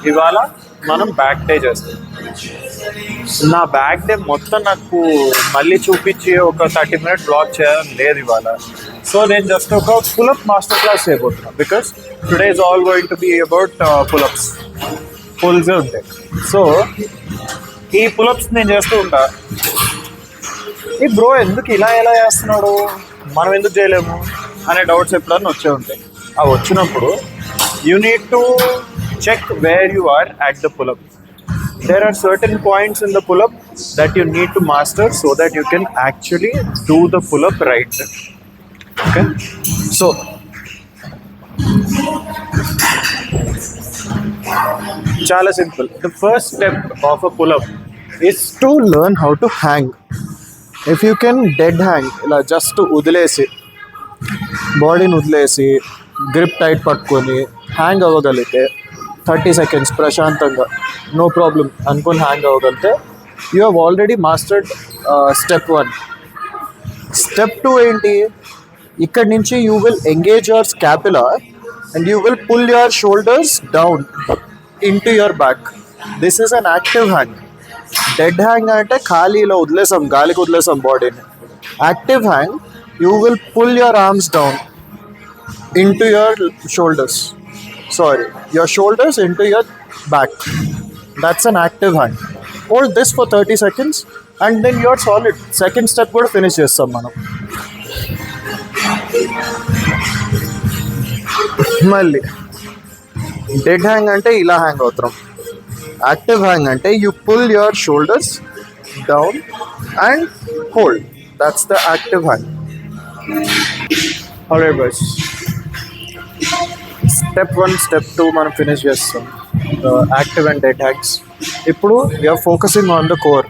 ఇవాళ మనం back day చేస్తాం. నా బ్యాక్ డే మొత్తం నాకు మళ్ళీ చూపించి ఒక 30 minute బ్లాగ్ చేయాలని లేదు ఇవాళ. సో నేను జస్ట్ ఒక పుల్అప్ మాస్టర్ క్లాస్ చేయబోతున్నా. Because today is all going to be about pull ups. Pulls ఉంటాయి. సో ఈ పుల్అప్స్ నేను చేస్తూ ఉంటా. ఈ బ్రో ఎందుకు ఎలా చేస్తున్నాడు, మనం ఎందుకు చేయలేము అనే డౌట్స్ ఎప్పుడన్నా వచ్చే ఉంటాయి. అవి వచ్చినప్పుడు you need to check where you are at the pull-up. There are certain points in the pull-up that you need to master so that you can actually do the pull-up right. Okay? So, chala simple. The first step of a pull-up is to learn how to hang. If you can dead hang, just to udilesi, body udilesi, grip tight patkoni, hang avvalite 30 seconds ప్రశాంతంగా no problem అనుకొని hang అవ్వగలిగితే you have already mastered step 1. Step 2 ఏంటి? ఇక్కడ నుంచి you will engage your scapula and you will pull your shoulders down in to your back. This is an active hang. Dead hang అంటే ఖాళీలో వదిలేసాం, గాలికి వదిలేసాం బాడీని. Active hang you will pull your arms down in to your shoulders. Your shoulders into your back. That's an active hand. Hold this for 30 seconds and then you're solid. Second step kuda finish chestam manam. Malli dead hang ante ila hang avutram. Active hang ante you pull your shoulders down and hold. That's the active hang. Alright guys, step 1 step 2 మనం finish చేస్తాం, active and dead hangs. ఇప్పుడు you're focusing on the core.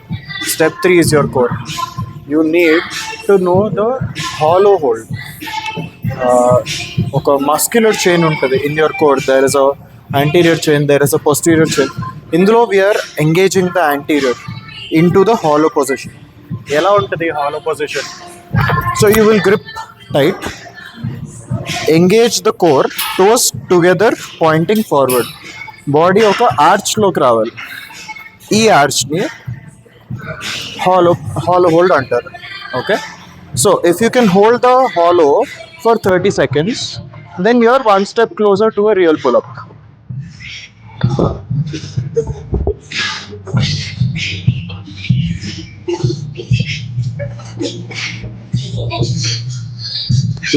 Step 3 is your core. You need to know the hollow hold. ఒక muscular chain ఉంటుంది in your core. There is a anterior chain, there is a posterior chain. ఇందులో we're engaging the anterior into the hollow position. ఎలా ఉంటుంది hollow position? So you will grip tight, engage the core, toes together pointing forward. Body ఒక ఆర్చ్లోకి రావాలి. ఈ ఆర్చ్ని hollow hold అంటారు. Okay, so if you can hold the hollow for 30 seconds, then you are one step closer to a real pull-up.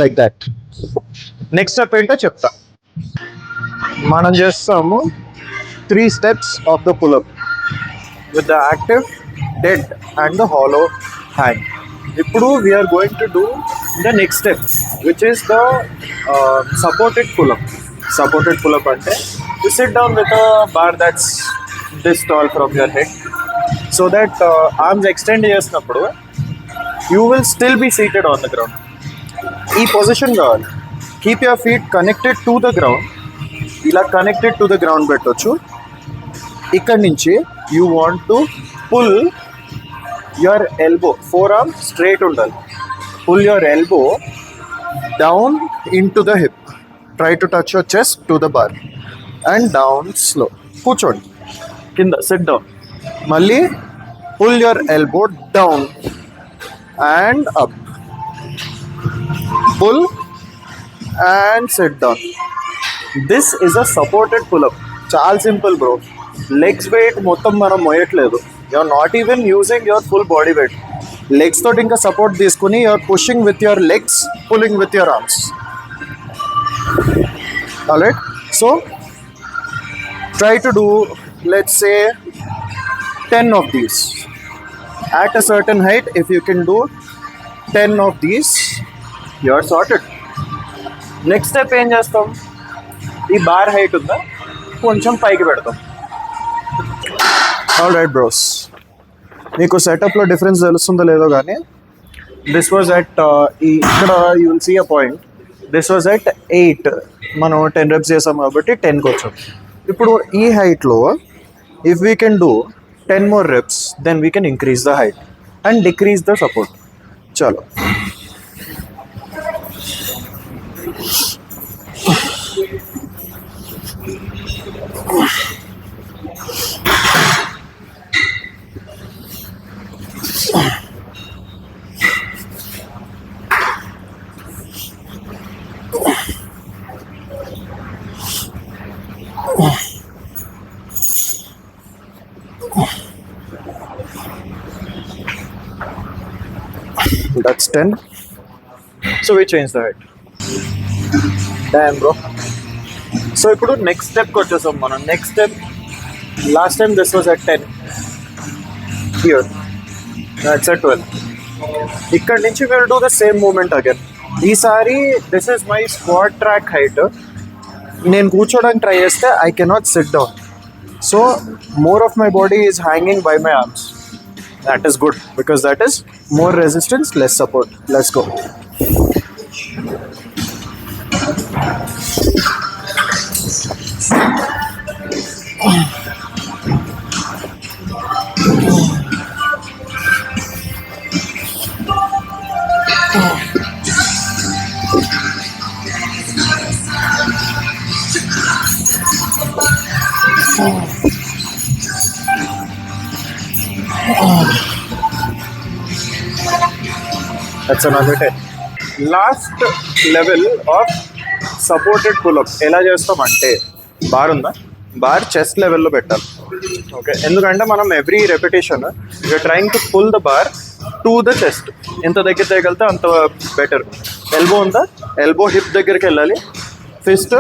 Like that. Next step ఏంటో చెప్తా. మనం చేస్తాము 3 steps of the pull up with the active, dead and the hollow hang. ఇప్పుడు we're going to do the next step which is the supported pull up. Supported pull up అంటే you sit down with a bar that's this tall from your head, so that arms extend చేసినప్పుడు you will still be seated on the ground. ఈ position కావాలి. Keep your feet connected to the ground. ఇలా connected to the ground పెట్టవచ్చు. ఇక్కడి నుంచి you want to pull your elbow, forearm straight ఉండాలి. Pull your elbow down in to the hip. Try to touch your chest to the bar and down slow. కూర్చోండి కింద, sit down. మళ్ళీ pull your elbow down and up. Pull and sit down. This is a supported pull-up. చాలా simple bro. Legs weight మొత్తం మనం మోయట్లేదు. You're not even using your full body weight. Legs తోటి ఇంకా support తీసుకుని you're pushing with your legs, pulling with your arms. Alright, so try to do, let's say 10 of these at a certain height. If you can do 10 of these, you are sorted. Next step ఏం చేస్తాం? ఈ bar height ఉందా కొంచెం పైకి పెడతాం. All right bros, మీకు సెటప్లో difference తెలుస్తుందో లేదో కానీ దిస్ వాజ్ అట్ ఇక్కడ you will see a point. This was at 8. మనం 10 reps చేసాం కాబట్టి 10కి వచ్చాం. ఇప్పుడు ఈ హైట్లో if we can do 10 more reps, then we can increase the height and decrease the support. Chalo. that's 10. So we change the height. Damn, bro. So ఇప్పుడు next స్టెప్కి వచ్చేసాం మనం. Next step, last time this was at 10, here that's at 12. ఇక్కడ నుంచి will do the same movement again. ఈసారి this is my squat track height. నేను కూర్చోడానికి try చేస్తే I cannot sit down, so more of my body is hanging by my arms. That is good because that is more resistance, less support. Let's go. That's another 10. Last level of supported pull up ఎలా చేస్తామంటే, bar ఉందా, bar chest లెవెల్లో పెట్టాలి. Okay, ఎందుకంటే మనం every repetition you're trying to pull the bar to the chest. ఎంత దగ్గర తగ్గలితే అంత బెటర్. ఎల్బో ఉందా, ఎల్బో హిప్ దగ్గరికి వెళ్ళాలి, ఫిస్ట్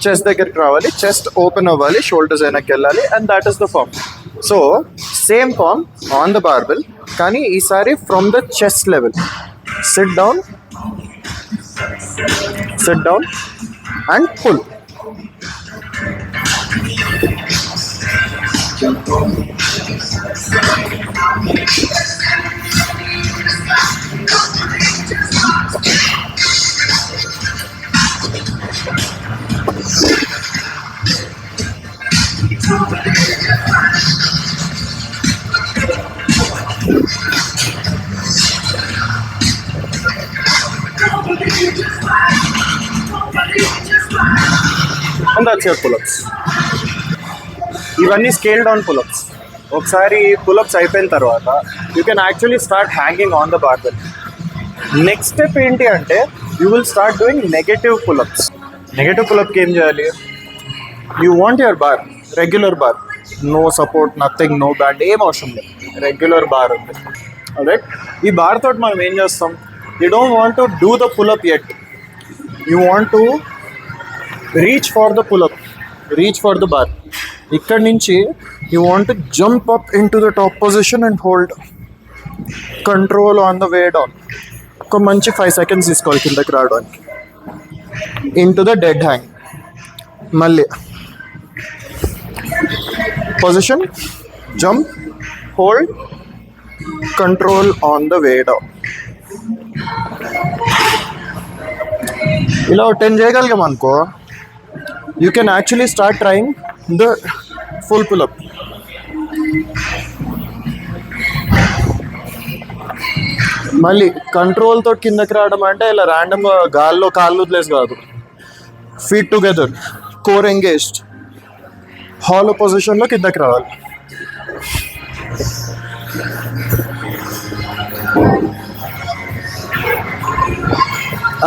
చెస్ట్ దగ్గరికి రావాలి, చెస్ట్ ఓపెన్ అవ్వాలి, షోల్డర్స్ వెనక్కి వెళ్ళాలి, and that is the form. So same form on the barbell, కానీ ఈసారి from the chest level. Sit down and pull. And that's your pull-ups. ఇవన్నీ స్కేల్ డౌన్ పుల్అప్స్. ఒకసారి pull ups అయిపోయిన తర్వాత you can actually start hanging on the barbell. Next step ఏంటి అంటే you will start doing negative pull ups. Negative పుల్అప్కి ఏం చేయాలి, you want your bar regular bar, no support, nothing, no band, ఏం అవసరం లేదు, రెగ్యులర్ బార్ ఉంది. రైట్, ఈ బార్ తోటి మనం ఏం చేస్తాం, you don't want to do the pull up at, you want to reach for the pull-up, reach for the bar. ikkadi nunchi you want to jump up into the top position and hold control on the way down. oka manchi 5 seconds iskoli kindaki raavadaniki. Into the dead hang, malli position, jump, hold, control on the way down. ఇలా 10 చేయగలిగాం అనుకో, you can actually start trying the full pull-up. మళ్ళీ కంట్రోల్తో కిందకి రావడం అంటే ఇలా ర్యాండమ్గా గాల్లో కాళ్ళు వదిలేసి కాదు, feet together, core engaged, hollow పొజిషన్లో కిందకి రావాలి.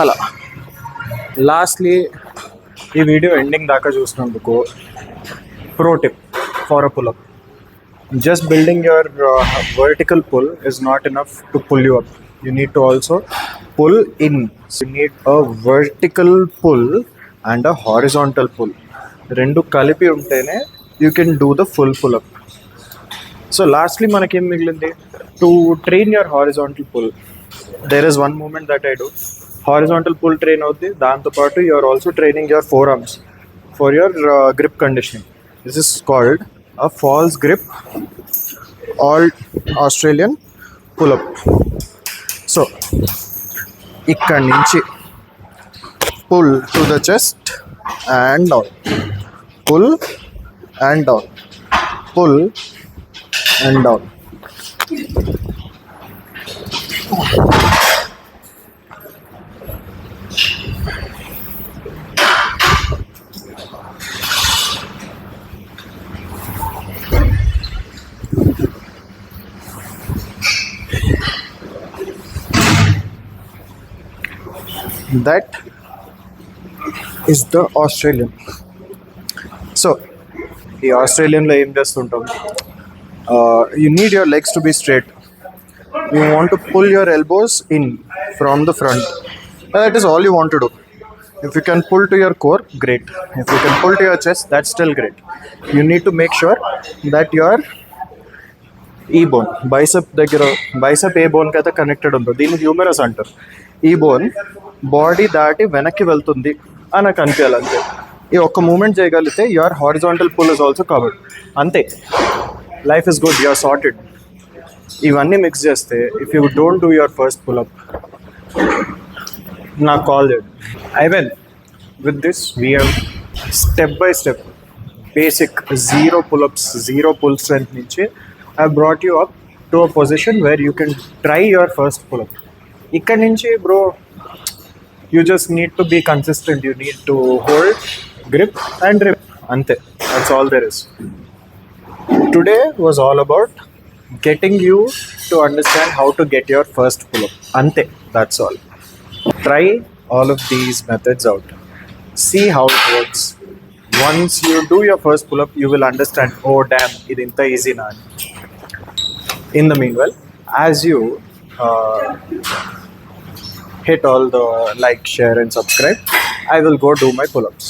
అలా లాస్ట్లీ ఈ వీడియో ఎండింగ్ దాకా చూసినందుకు pro tip for a pullup, just building your vertical pull is not enough to pull you up. You need to also pull in. You need a vertical pull and a horizontal pull. రెండు కలిపి ఉంటేనే you can do the full pull-up. So lastly మనకేం మిగిలింది, to train your horizontal pull, there is one movement that I do. Horizontal pull train అవుద్ది, దాంతోపాటు you are also training your forearms for your grip conditioning. This is called a false grip or Australian pullup. So ఇక్కడి నుంచి pull to the chest and down, pull and down, pull and down. That is the Australian. So ఈ ఆస్ట్రేలియన్లో ఏం చేస్తుంటాం, you need your legs to be straight. You want to pull your elbows in from the front. That is all you want to do. If you can pull to your core, great. If you can pull to your chest, that's still great. You need to make sure that your ఈ bone bicep దగ్గర bicep ఏ బోన్కి అయితే connected ఉందో దీన్ని humorous అంటారు. ఈ bone body దాటి వెనక్కి వెళ్తుంది అని నాకు అనిపించాలి అంతే. ఈ ఒక్క మూమెంట్ చేయగలిగితే your horizontal pull is also covered. అంతే, life is good, you're sorted. ఇవన్నీ మిక్స్ చేస్తే if you don't do your first pull up నాకు కాల్ చేయండి. I will with this we have step by step basic zero pull ups, zero pull strength నుంచి I brought you up to a position where you can try your first pull-up. Ikkad nunchi bro, you just need to be consistent. You need to hold, grip and rip. Ante. That's all there is. Today was all about getting you to understand how to get your first pull-up. Ante. That's all. Try all of these methods out. See how it works. Once you do your first pull-up, you will understand, oh damn, ఇది ఇంత easy na. In the meanwhile, as you hit all the like, share and subscribe, I will go do my pull-ups.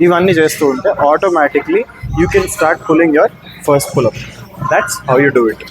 ఇవన్నీ చేస్తూ ఉంటే automatically you can start pulling your first pull up. That's how you do it.